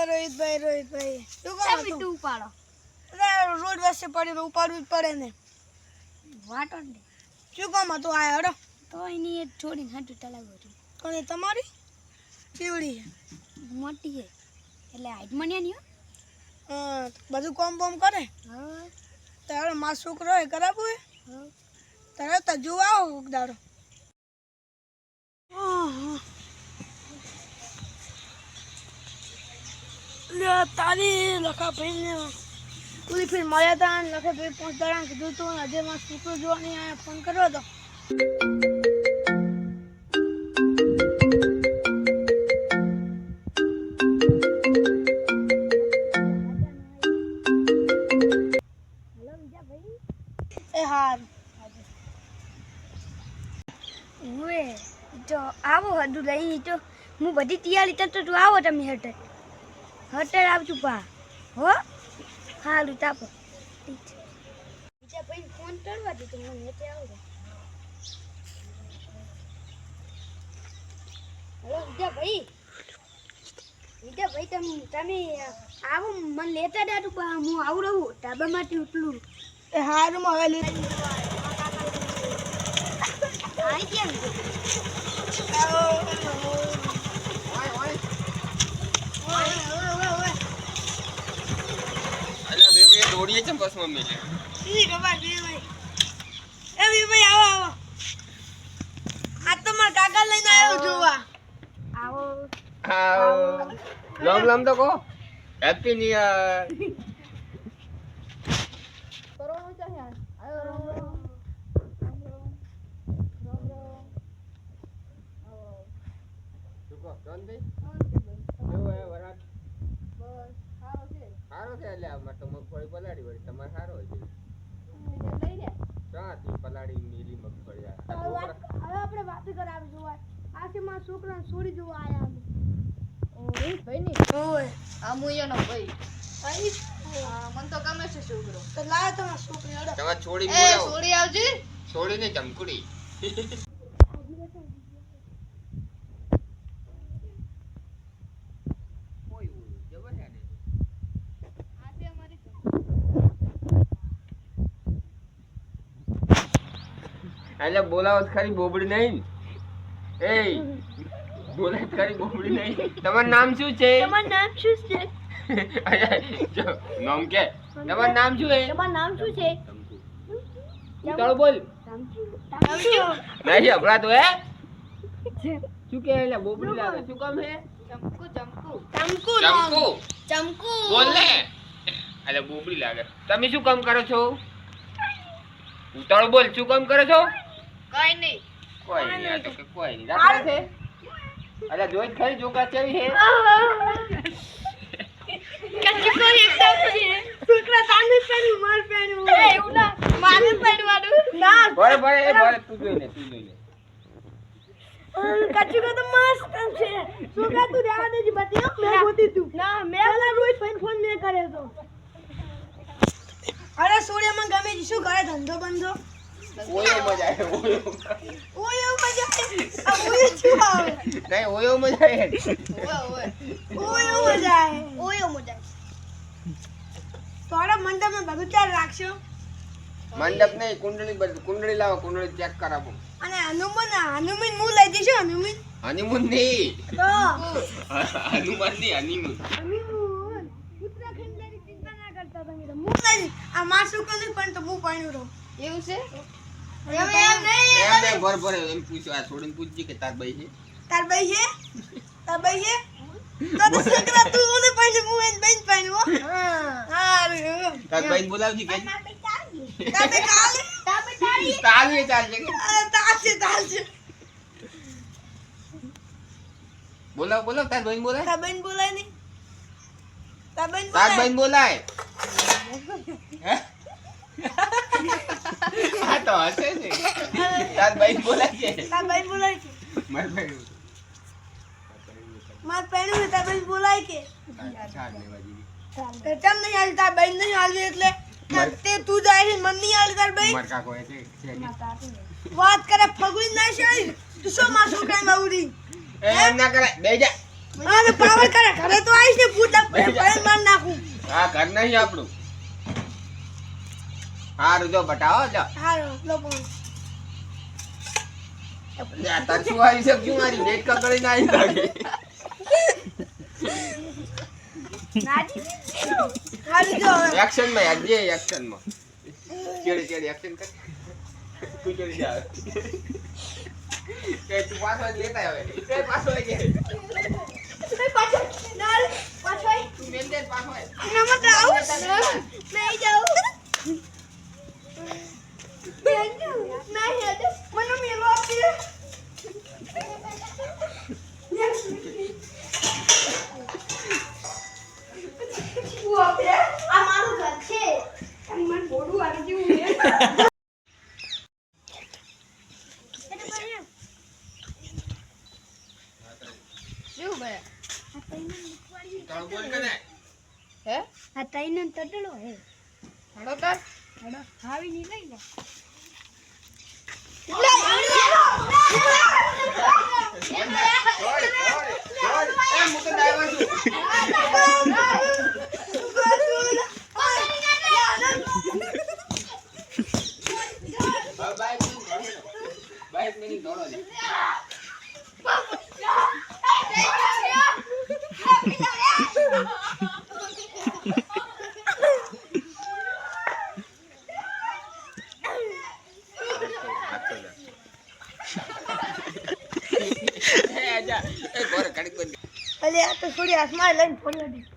રોહિતભાઈ તું ઉપાડો રોડ વચ્ચે પડી ઉપાડવું જ પડે ને વાટો ને શું કામ હતું આ હડો તો એની એક છોડીને હાટું ટલાવ્યું હતું કોની તમારી ચીવડી મોટી છે એટલે હાઈટ મણ્યા નહીં બધું કોમ બોમ કરે હા તારો માં છોકરો એ કરાવું હે હા તારે તો જોવા આવો દાડો તારી લખા ભાઈ ને પૂરી ફિર મળ્યા હતા લખા ભાઈ 5 દાડા કીધું તું આજે માં છોકરો જોવાની આયા ફોન કર્યો હતો તો આવો હદું લઈ તો હું બધી તૈયારી તો તું આવો તમે હટે આવજો પા હો હાલું તાપો બીજા ભાઈ ફોન કરવા દે તો મને હેઠે આવો હેલો વિદ્યા ભાઈ તમે આવો મને લેતા દાદુ પા હું આવું રહું ધાબા માટે ઉતલું એ હારું માં હવે લે આઈ કેમ દોડીએ છે બસ મમ્મી ઈ ખબર દે ભાઈ એ ભાઈ આવો આ તો માર કાકા લઈને આવ્યો જોવા આવો લમ તો કહો હેપી ન્યુ યર કોરોના ચાહે આયો રોમ સુકો કોણ દે કેવો હે વરાત બસ સારો છે એટલે આ તો મગફળી પલાળી વળી તમારે સારો હોય છે લઈ લે ચાથી પલાળી નીલી મગફળી હવે આપણે વાત કરાવી જોવા આ કે માં છોકરાને છોડી જોવા આયા અમે ઓ ભાઈ ની ઓય આ મુયનો ભાઈ આઈ મન તો ગમે છે છોકરો તો લાય તમાર છોકરી અડો તમાર છોડી એ બોલાવો છોડી આવજે છોડીને ચમકુડી એટલે બોલાવો ખરી બોબડી નહીં એ બોલાય ખરી બોબડી નહીં તમારું નામ શું છે તમારું નામ શું છે નામ કે તમારું નામ શું છે તમારું નામ શું છે ચાલો બોલ નહીં હમણાં તો હે શું કે એટલે બોબડી લાગે શું કામ હે ચમકુ ચમકુ ચમકુ ચમકુ ચમકુ બોલ ને એટલે બોબડી લાગે તમે શું કામ કરો છો ઉતાળો બોલ શું કામ કરો છો કઈ નહીં કોઈ નહીં આ તો કે કોઈ નહીં રાખે છે અરે જોઈ ખરી જોકા ચેવી હે કચ્ચી કોઈ એકદમ છે છોકરા તાને પેણું માર પેણું એ એવું ના મારે પેણવાનું ના બરે તું જોઈ લે કચ્ચી કો તો મસ્ત છે છોકરા તું રહેવા દેજી બતી મે ગોતી તું ના મે પેલા રોજ ફોન મે કરે તો અરે સૂર્ય મને ગમે છે શું કરે ધંધો બંધો ઓયો મજા આવે ઓયો મજા આ ઓયો શું આવે નહીં ઓયો મજા આવે ઓયો મજા આવે થોડા મંડપમાં બધું ચાલ રાખશો મંડપ નહીં કુંડળી લાવો કુંડળી ચેક કરાવો અને હનુમાન હું લઈ જઈશું હનીમૂન નહીં તો હનુમાન નહીં હનીમૂન હનુમાન ઉત્તરાખંડની ચિંતા ના કરતા તમે તો હું લઈ આ માસુ કોને પણ તો હું પાણ્યું રહું એવું છે એમ નહીં એમ ભર એમ પૂછો આ છોડીને પૂછજી કે તાર ભાઈ છે તાર ભાઈ છે તો તો છોકરા તું ઓને પાણી હું એને બેન પાણી હો હા તાર ભાઈ બોલાવજી કે તાબે કાલે તાલી ચાલશે કે તાલશે બોલાવ તાર ભાઈ બોલાય તાર બેન બોલાય નહીં તાર ભાઈ બોલાય હે આ તો હશે છે તાર ભાઈ બોલાય છે તાર બેન બોલાય કે માર ભાઈ માર પેણું તાર બેન બોલાય કે ચાલ લેવા જીવી કેમ નહીં આવી તાર બેન નહીં આવી એટલે તે તું જાય છે મન નહીં આવી તાર બેન માર કાકો છે વાત કરે ફગુઈ ના છે તું શું માં છોકરા માં ઉડી એમ ના કરે બેહી જા આને પાવર કરે ઘરે તો આવીશ ને ભૂત પડે માર નાખું આ ઘર નહીં આપણું હારું જો બટાવો જો હારો લોકો લે તરસું આવી છે ક્યું મારી નેટ કકડી ના આવી લાગે નાજી હારું જો એક્શન માં યાર જે એક્શન માં ચેડી ચેડી એક્શન કર તું ચેડી જા કે તું પાછો લેતા આવે કે પાછો લઈ ગયા પાછો નાલ પાછો તું મેલ દે પાછો નમત આવું નહીં જાઉં નહીં હેડે મને મેલો આપી આ મારું ઘર છે મને બોડું આવી ગયું શું ભાઈ તાળ બોલ કને હે આ તઈને તડલો હે હડો તાર હડો હાવી ની લઈ લે એ મુકે ડાયવર છું બાઈક મિનિટ દોડો લે એ આજા એ બોર કડી બંધ અલે આ તો થોડી હાથમાં લઈને ફોડી હતી